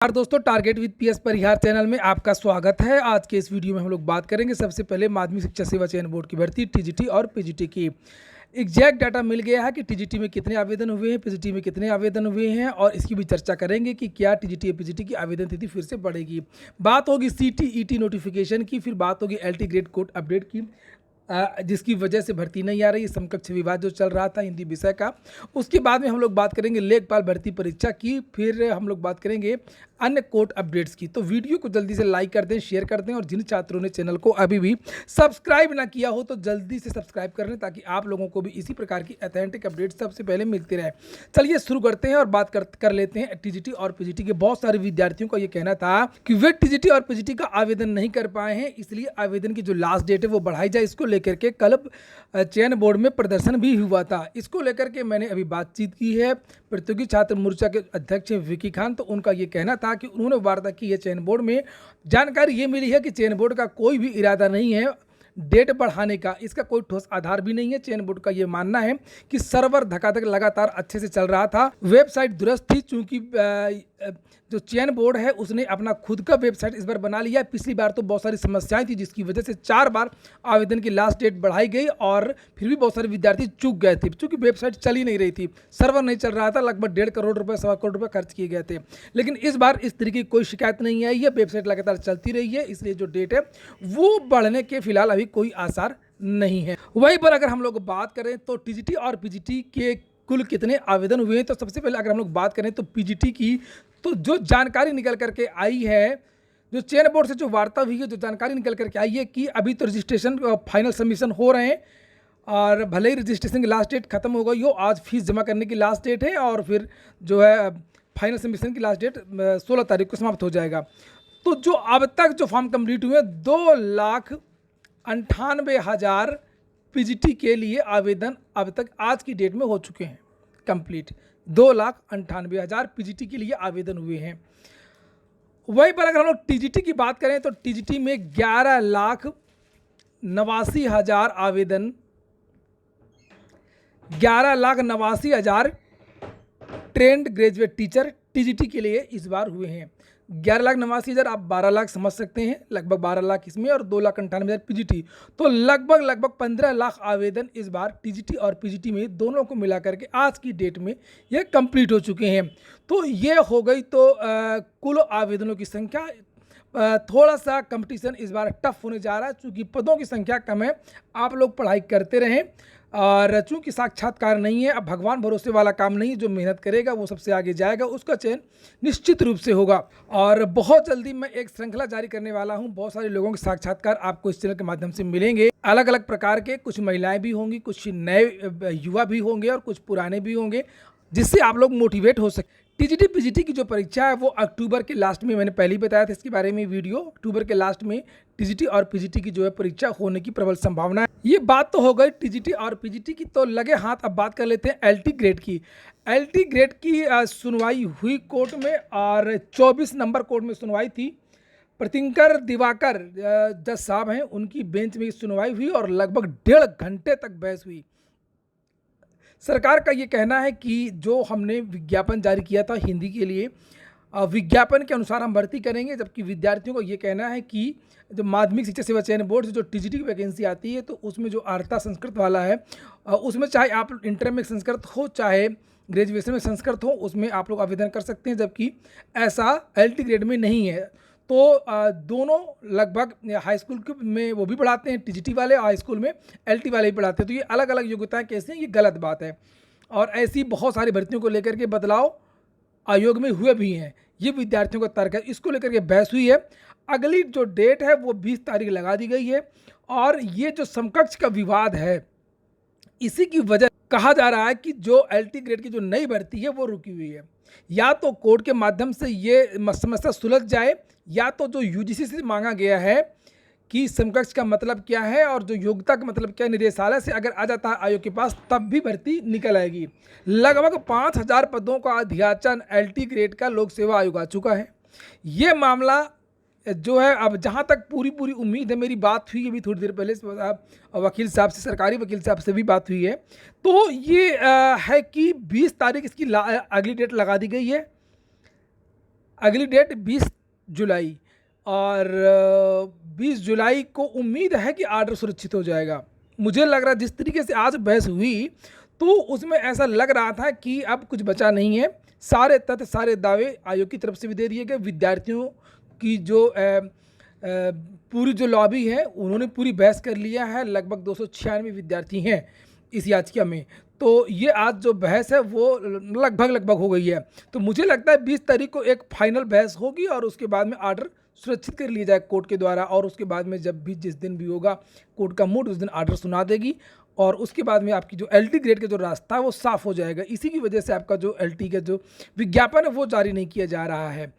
नमस्कार दोस्तों, target with PS Parihar channel में आपका स्वागत है। आज के इस वीडियो में हम लोग बात करेंगे सबसे पहले माध्यमिक शिक्षा सेवा चयन बोर्ड की भर्ती टीजीटी और पीजीटी की एग्जैक्ट डाटा मिल गया है कि टीजीटी में कितने आवेदन हुए हैं, पीजीटी में कितने आवेदन हुए हैं, और इसकी भी चर्चा करेंगे कि क्या टीजीटी और पीजीटी की आवेदन तिथि फिर से बढ़ेगी। बात होगी सीटीईटी नोटिफिकेशन की, फिर बात होगी एलटी ग्रेड कोड अपडेट की, जिसकी वजह से भर्ती नहीं आ रही, समकक्ष विवाद जो चल रहा था हिंदी विषय का। उसके बाद में हम लोग बात करेंगे लेखपाल भर्ती परीक्षा की, फिर हम लोग बात करेंगे अन्य कोर्ट अपडेट्स की। तो वीडियो को जल्दी से लाइक कर दें, शेयर कर दें, और जिन छात्रों ने चैनल को अभी भी सब्सक्राइब ना किया हो तो जल्दी से सब्सक्राइब कर लें, ताकि आप लोगों को भी इसी प्रकार की ऑथेंटिक अपडेट सबसे पहले मिलती रहे। चलिए शुरू करते हैं और बात कर लेते हैं टीजीटी और पीजीटी के। बहुत सारे विद्यार्थियों का ये कहना था कि वे टीजीटी और पीजीटी का आवेदन नहीं कर पाए हैं, इसलिए आवेदन की जो लास्ट डेट है वो बढ़ाई जाए। इसको लेकर के कल चयन बोर्ड में प्रदर्शन भी हुआ था। इसको लेकर के मैंने अभी बातचीत की है प्रतियोगी छात्र मोर्चा के अध्यक्ष विकी खान। तो उनका ये कहना था कि उन्होंने वार्ता की है चयन बोर्ड में। जानकारी ये मिली है कि चयन बोर्ड का कोई भी इरादा नहीं है डेट बढ़ाने का, इसका कोई ठोस आधार भी नहीं है। चयन बोर्ड का ये मानना है कि सर्वर धकाधक लगातार अच्छे से चल रहा था, वेबसाइट दुरुस्त थी, चूंकि जो चयन बोर्ड है उसने अपना खुद का वेबसाइट इस बार बना लिया। पिछली बार तो बहुत सारी समस्याएं थी, जिसकी वजह से 4 बार आवेदन की लास्ट डेट बढ़ाई गई, और फिर भी बहुत सारे विद्यार्थी चूक गए थे, क्योंकि वेबसाइट चल ही नहीं रही थी, सर्वर नहीं चल रहा था। लगभग 1.5 करोड़ रुपए, 1.25 करोड़ रुपए खर्च किए गए थे। लेकिन इस बार इस तरीके की कोई शिकायत नहीं आई है, वेबसाइट लगातार चलती रही है, इसलिए जो डेट है वो बढ़ने के फिलहाल अभी कोई आसार नहीं है। वहीं पर अगर हम लोग बात करें तो टीजीटी और पीजीटी के कुल कितने आवेदन हुए हैं, तो सबसे पहले अगर हम लोग बात करें तो पीजीटी की, तो जो जानकारी निकल करके आई है, जो चयन बोर्ड से जो वार्ता हुई है, जो जानकारी निकल करके आई है कि अभी तो रजिस्ट्रेशन फाइनल सबमिशन हो रहे हैं, और भले ही रजिस्ट्रेशन की लास्ट डेट खत्म हो गई हो, आज फीस जमा करने की लास्ट डेट है, और फिर जो है फाइनल सबमिशन की लास्ट डेट 16 तारीख को समाप्त हो जाएगा। तो जो अब तक जो फॉर्म कंप्लीट हुए 2,98,000 पीजीटी के लिए आवेदन अब तक आज की डेट में हो चुके हैं कंप्लीट। 2,98,000 पीजीटी के लिए आवेदन हुए हैं। वहीं पर अगर हम लोग टीजीटी की बात करें तो टीजीटी में 11,89,000 आवेदन, 11,89,000 ट्रेंड ग्रेजुएट टीचर टीजीटी के लिए इस बार हुए हैं। 11,89,000 आप 12 लाख समझ सकते हैं, लगभग 12 लाख इसमें और 2,98,000 पीजीटी, तो लगभग 15 लाख आवेदन इस बार टीजीटी और पीजीटी में दोनों को मिला करके आज की डेट में ये कंप्लीट हो चुके हैं। तो ये हो गई तो कुल आवेदनों की संख्या। थोड़ा सा कंपटीशन इस बार टफ होने जा रहा है, चूँकि पदों की संख्या कम है। आप लोग पढ़ाई करते रहें, और चूंकि साक्षात्कार नहीं है, अब भगवान भरोसे वाला काम नहीं, जो मेहनत करेगा वो सबसे आगे जाएगा, उसका चयन निश्चित रूप से होगा। और बहुत जल्दी मैं एक श्रृंखला जारी करने वाला हूं, बहुत सारे लोगों के साक्षात्कार आपको इस चैनल के माध्यम से मिलेंगे, अलग अलग प्रकार के। कुछ महिलाएं भी होंगी, कुछ नए युवा भी होंगे, और कुछ पुराने भी होंगे, जिससे आप लोग मोटिवेट हो सके। टीजीटी पीजीटी की जो परीक्षा है वो अक्टूबर के लास्ट में, मैंने पहले ही बताया था इसके बारे में वीडियो, अक्टूबर के लास्ट में टीजीटी और पीजीटी की जो है परीक्षा होने की प्रबल संभावना है। ये बात तो हो गई टीजीटी और पीजीटी की। तो लगे हाथ अब बात कर लेते हैं एलटी ग्रेड की। एलटी ग्रेड की सुनवाई हुई कोर्ट में, और 24 नंबर कोर्ट में सुनवाई थी। प्रतिंकर दिवाकर जज साहब हैं, उनकी बेंच में सुनवाई हुई, और लगभग 1.5 घंटे तक बहस हुई। सरकार का ये कहना है कि जो हमने विज्ञापन जारी किया था हिंदी के लिए, विज्ञापन के अनुसार हम भर्ती करेंगे, जबकि विद्यार्थियों को ये कहना है कि जो माध्यमिक शिक्षा सेवा चयन बोर्ड से जो टीजीटी की वैकेंसी आती है, तो उसमें जो अर्हता संस्कृत वाला है, उसमें चाहे आप इंटर में संस्कृत हो, चाहे ग्रेजुएशन में संस्कृत हो, उसमें आप लोग आवेदन कर सकते हैं, जबकि ऐसा एलटी ग्रेड में नहीं है। तो दोनों लगभग हाई स्कूल में वो भी पढ़ाते हैं टीजीटी वाले, हाई स्कूल में एलटी वाले भी पढ़ाते हैं। तो ये अलग अलग योग्यताएं कैसे हैं, ये गलत बात है, और ऐसी बहुत सारी भर्तियों को लेकर के बदलाव आयोग में हुए भी हैं, ये विद्यार्थियों का तर्क है। इसको लेकर के बहस हुई है। अगली जो डेट है वो 20 तारीख लगा दी गई है, और ये जो समकक्ष का विवाद है, इसी की वजह कहा जा रहा है कि जो एलटी ग्रेड की जो नई भर्ती है वो रुकी हुई है। या तो कोर्ट के माध्यम से ये समस्या सुलझ जाए, या तो जो यूजीसी से मांगा गया है कि समकक्ष का मतलब क्या है और जो योग्यता का मतलब क्या है, निदेशालय से अगर आ जाता है आयोग के पास, तब भी भर्ती निकल आएगी। लगभग 5,000 पदों का अध्याचन एलटी ग्रेड का लोक सेवा आयोग आ चुका है। ये मामला जो है, अब जहाँ तक पूरी उम्मीद है, मेरी बात हुई अभी थोड़ी देर पहले वकील साहब से, सरकारी वकील साहब से भी बात हुई है, तो ये है कि 20 तारीख इसकी अगली डेट लगा दी गई है। अगली डेट 20 जुलाई, और 20 जुलाई को उम्मीद है कि आर्डर सुरक्षित हो जाएगा। मुझे लग रहा है जिस तरीके से आज बहस हुई तो उसमें ऐसा लग रहा था कि अब कुछ बचा नहीं है। सारे तथ्य, सारे दावे आयोग की तरफ से भी दे दिए गए। विद्यार्थियों की जो पूरी जो लॉबी है उन्होंने पूरी बहस कर लिया है। लगभग 296 विद्यार्थी हैं इस याचिका में। तो ये आज जो बहस है वो लगभग हो गई है। तो मुझे लगता है 20 तारीख को एक फाइनल बहस होगी और उसके बाद में आर्डर सुरक्षित कर लिया जाए कोर्ट के द्वारा, और उसके बाद में जब भी जिस दिन भी होगा कोर्ट का मूड, उस दिन आर्डर सुना देगी, और उसके बाद में आपकी जो LT ग्रेड का जो रास्ता है वो साफ़ हो जाएगा। इसी की वजह से आपका जो LT का जो विज्ञापन है वो जारी नहीं किया जा रहा है।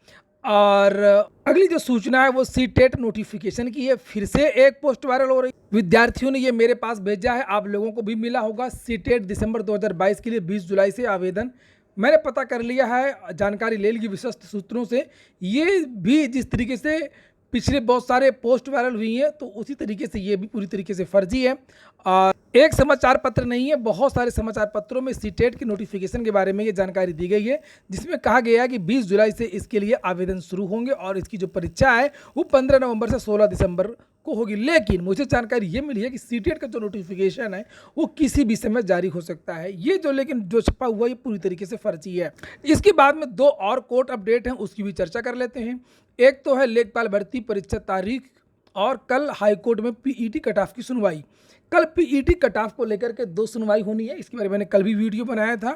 और अगली जो सूचना है वो सीटेट नोटिफिकेशन की है। फिर से एक पोस्ट वायरल हो रही, विद्यार्थियों ने ये मेरे पास भेजा है, आप लोगों को भी मिला होगा। सीटेट दिसंबर 2022 के लिए 20 जुलाई से आवेदन। मैंने पता कर लिया है, जानकारी ले ली विश्वस्त सूत्रों से। ये भी जिस तरीके से पिछले बहुत सारे पोस्ट वायरल हुई हैं तो उसी तरीके से ये भी पूरी तरीके से फर्जी है। और एक समाचार पत्र नहीं है, बहुत सारे समाचार पत्रों में सीटेट की नोटिफिकेशन के बारे में ये जानकारी दी गई है, जिसमें कहा गया है कि 20 जुलाई से इसके लिए आवेदन शुरू होंगे और इसकी जो परीक्षा है वो 15 नवंबर से 16 दिसंबर को होगी। लेकिन मुझे जानकारी ये मिली है कि सीटेट का जो नोटिफिकेशन है वो किसी भी समय जारी हो सकता है। ये जो लेकिन जो छपा हुआ ये पूरी तरीके से फर्जी है। इसके बाद में 2 और कोर्ट अपडेट हैं, उसकी भी चर्चा कर लेते हैं। एक तो है लेखपाल भर्ती परीक्षा तारीख, और कल हाईकोर्ट में PET कट ऑफ की सुनवाई। कल PET कट ऑफ को लेकर के 2 सुनवाई होनी है, इसके बारे में मैंने कल भी वीडियो बनाया था।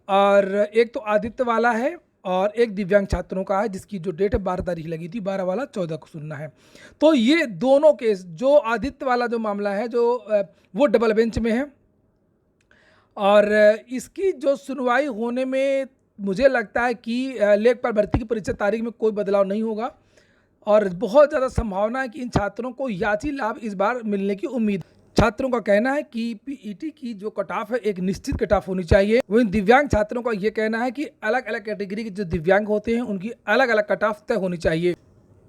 और एक तो आदित्य वाला है और एक दिव्यांग छात्रों का है, जिसकी जो डेट है 12 तारीख लगी थी, 12 वाला 14 को सुनना है। तो ये दोनों केस, जो आदित्य वाला जो मामला है जो वो डबल बेंच में है, और इसकी जो सुनवाई होने में मुझे लगता है कि लेखपाल भर्ती की परीक्षा तारीख में कोई बदलाव नहीं होगा, और बहुत ज़्यादा संभावना है कि इन छात्रों को याची लाभ इस बार मिलने की उम्मीद। छात्रों का कहना है कि PET की जो कट ऑफ है एक निश्चित कट ऑफ होनी चाहिए। वहीं दिव्यांग छात्रों का ये कहना है कि अलग अलग कैटेगरी के जो दिव्यांग होते हैं उनकी अलग अलग कट ऑफ तय होनी चाहिए।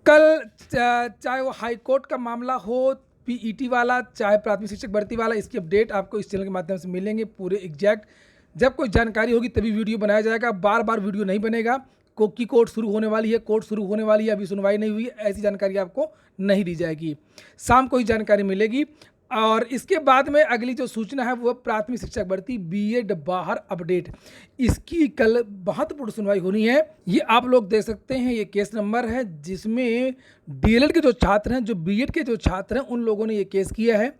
कल चाहे वो हाई कोर्ट का मामला हो, PET वाला, चाहे प्राथमिक शिक्षक भर्ती वाला, इसकी अपडेट आपको इस चैनल के माध्यम से मिलेंगे पूरे एग्जैक्ट। जब कोई जानकारी होगी तभी वीडियो बनाया जाएगा, बार बार वीडियो नहीं बनेगा। की कोर्ट शुरू होने वाली है, कोर्ट शुरू होने वाली है, अभी सुनवाई नहीं हुई है, ऐसी जानकारी आपको नहीं दी जाएगी। शाम को ही जानकारी मिलेगी। और इसके बाद में अगली जो सूचना है वो प्राथमिक शिक्षक भर्ती B.Ed बाहर अपडेट। इसकी कल महत्वपूर्ण सुनवाई होनी है। ये आप लोग देख सकते हैं, ये केस नंबर है जिसमें DLED के जो छात्र हैं, जो B.Ed के जो छात्र हैं, उन लोगों ने ये केस किया है।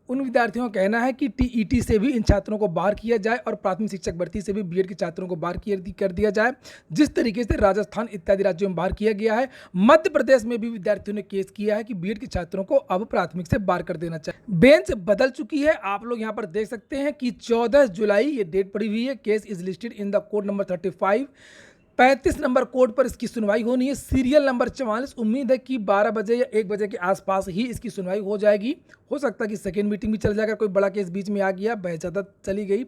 उन विद्यार्थियों का कहना है कि TET से भी इन छात्रों को बाहर किया जाए और प्राथमिक शिक्षक भर्ती से भी B.Ed के छात्रों को बाहर कर दिया जाए, जिस तरीके से राजस्थान इत्यादि राज्यों में बाहर किया गया है। मध्य प्रदेश में भी विद्यार्थियों ने केस किया है कि B.Ed के छात्रों को अब प्राथमिक से बाहर कर देना चाहिए। बेंच बदल चुकी है, आप लोग यहाँ पर देख सकते हैं कि 14 जुलाई ये डेट पड़ी हुई है। Case is listed in the code number 35। 35 number code पर इसकी सुनवाई होनी है। Serial number 44। उम्मीद है कि 12 बजे या 1 बजे के आसपास ही इसकी सुनवाई हो जाएगी। हो सकता है कि सेकेंड मीटिंग भी चल जाएगा, कोई बड़ा केस बीच में आ गया, बहस ज़्यादा चली गई।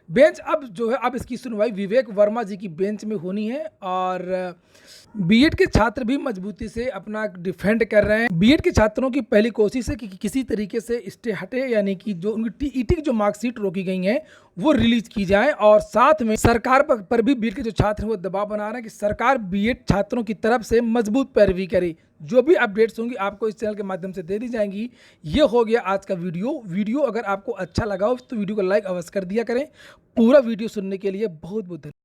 बेंच अब जो है, अब इसकी सुनवाई विवेक वर्मा जी की बेंच में होनी है। और B.Ed के छात्र भी मजबूती से अपना डिफेंड कर रहे हैं। B.Ed के छात्रों की पहली कोशिश है कि किसी तरीके से स्टे हटे, यानी कि जो उनकी TET की जो मार्कशीट रोकी गई हैं वो रिलीज की जाए, और साथ में सरकार पर भी B.Ed के जो छात्र हैं वो दबाव बना रहे हैं कि सरकार B.Ed छात्रों की तरफ से मजबूत पैरवी करे। जो भी अपडेट्स होंगी आपको इस चैनल के माध्यम से दे दी जाएंगी। ये हो गया आज का वीडियो अगर आपको अच्छा लगा हो तो वीडियो को लाइक अवश्य कर दिया करें। पूरा वीडियो सुनने के लिए बहुत बहुत धन्यवाद।